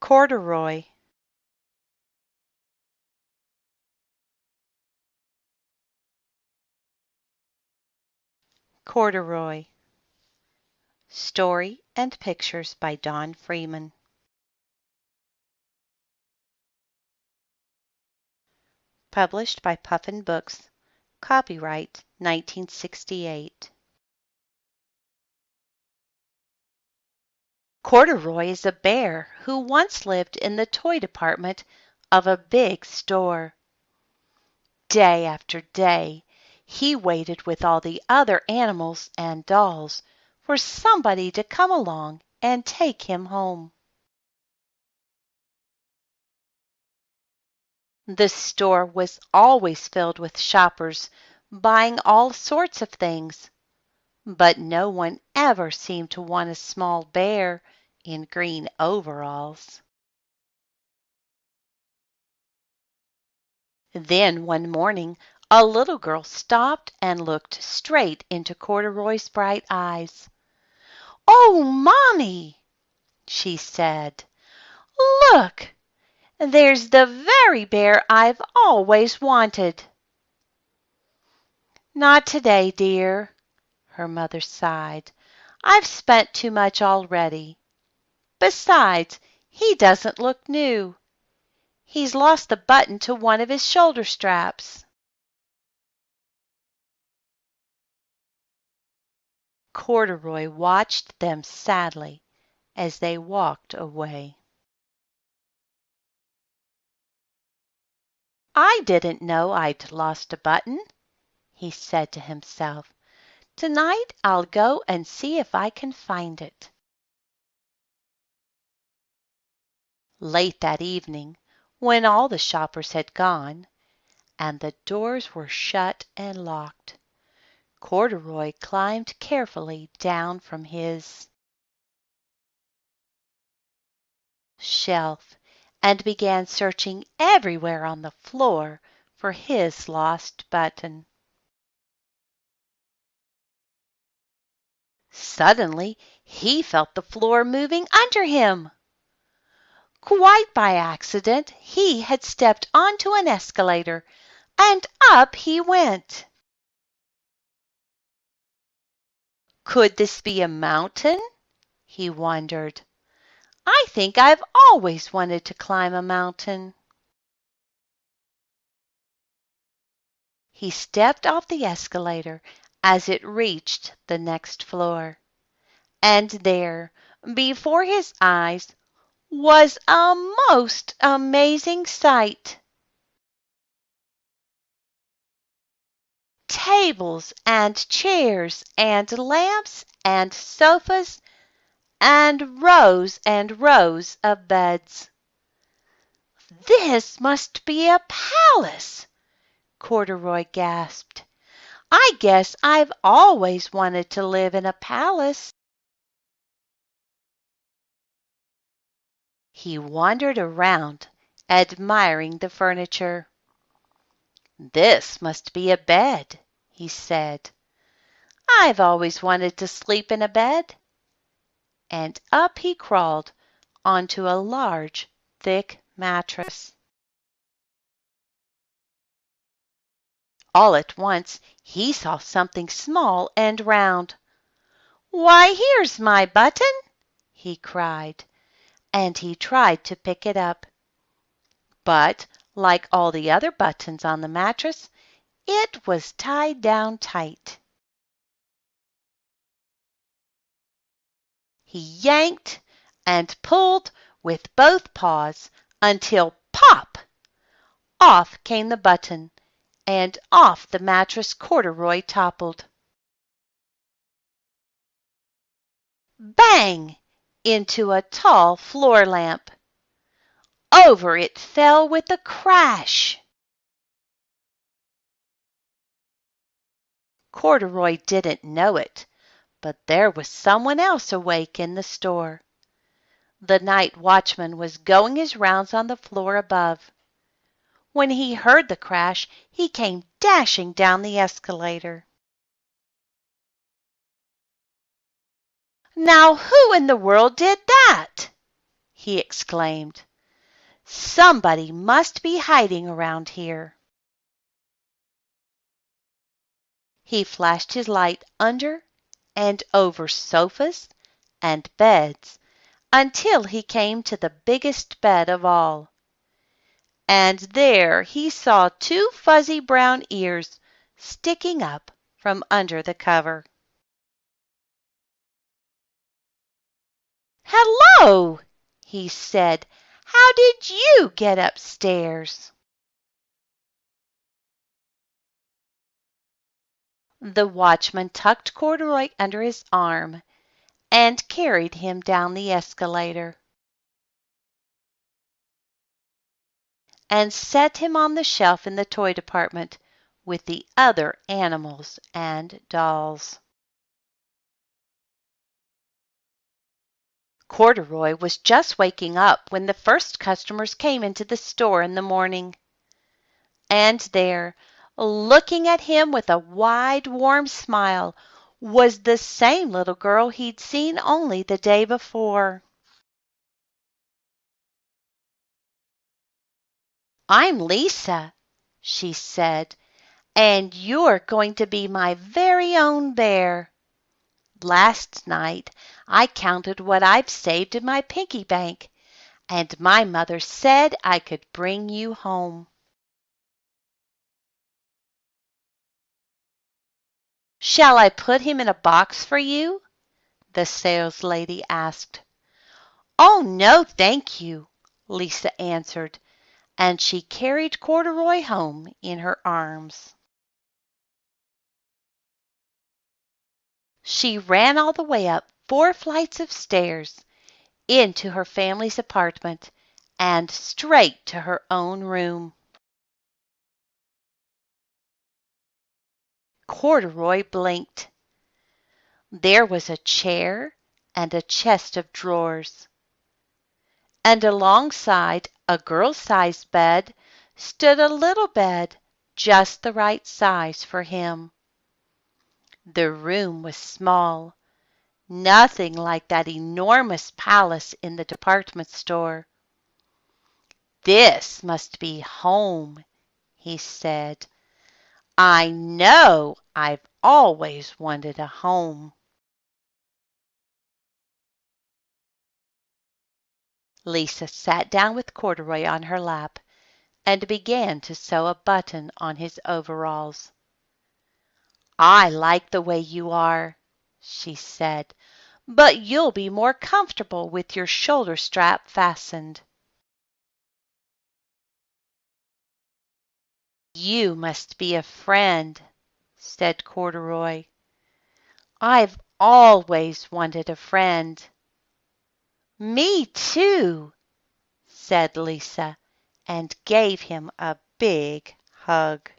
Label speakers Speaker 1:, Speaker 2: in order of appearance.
Speaker 1: Corduroy. Corduroy. Story and pictures by Don Freeman. Published by Puffin Books. Copyright 1968. Corduroy is a bear who once lived in the toy department of a big store. Day after day, he waited with all the other animals and dolls for somebody to come along and take him home. The store was always filled with shoppers buying all sorts of things, but no one ever seemed to want a small bear in green overalls. Then one morning a little girl stopped and looked straight into Corduroy's bright eyes. "Oh, Mommy," she said, "look! There's the very bear I've always wanted." "Not today, dear," her mother sighed. "I've spent too much already. Besides, he doesn't look new. He's lost the button to one of his shoulder straps." Corduroy watched them sadly as they walked away. "I didn't know I'd lost a button," he said to himself. "Tonight I'll go and see if I can find it." Late that evening, when all the shoppers had gone, and the doors were shut and locked, Corduroy climbed carefully down from his shelf and began searching everywhere on the floor for his lost button. Suddenly he felt the floor moving under him. Quite by accident he had stepped onto an escalator, and up he went. Could this be a mountain? He wondered. I think I've always wanted to climb a mountain. He stepped off the escalator as it reached the next floor, and there, before his eyes, was a most amazing sight. Tables and chairs and lamps and sofas and rows of beds. "This must be a palace," Corduroy gasped. "I guess I've always wanted to live in a palace." He wandered around, admiring the furniture. "This must be a bed," he said. "I've always wanted to sleep in a bed." And up he crawled onto a large, thick mattress. All at once he saw something small and round. "Why, here's my button!" he cried, and he tried to pick it up. But, like all the other buttons on the mattress, it was tied down tight. He yanked and pulled with both paws until pop! Off came the button, and off the mattress Corduroy toppled. Bang! Into a tall floor lamp. Over it fell with a crash. Corduroy didn't know it, but there was someone else awake in the store. The night watchman was going his rounds on the floor above. When he heard the crash, he came dashing down the escalator. "Now who in the world did that?" he exclaimed. "Somebody must be hiding around here." He flashed his light under and over sofas and beds until he came to the biggest bed of all. And there he saw two fuzzy brown ears sticking up from under the cover. "Hello!" he said. "How did you get upstairs?" The watchman tucked Corduroy under his arm and carried him down the escalator and set him on the shelf in the toy department with the other animals and dolls. Corduroy was just waking up when the first customers came into the store in the morning. And there, looking at him with a wide, warm smile, was the same little girl he'd seen only the day before. "I'm Lisa," she said, "and you're going to be my very own bear. Last night I counted what I've saved in my piggy bank, and my mother said I could bring you home." "Shall I put him in a box for you?" the saleslady asked. "Oh, no, thank you," Lisa answered, and she carried Corduroy home in her arms. She ran all the way up 4 flights of stairs into her family's apartment and straight to her own room. Corduroy blinked. There was a chair and a chest of drawers. And alongside a girl-sized bed stood a little bed just the right size for him. The room was small, nothing like that enormous palace in the department store. "This must be home," he said. "I know I've always wanted a home." Lisa sat down with Corduroy on her lap and began to sew a button on his overalls. "I like the way you are," she said, "but you'll be more comfortable with your shoulder strap fastened." "You must be a friend," said Corduroy. "I've always wanted a friend." "Me too," said Lisa, and gave him a big hug.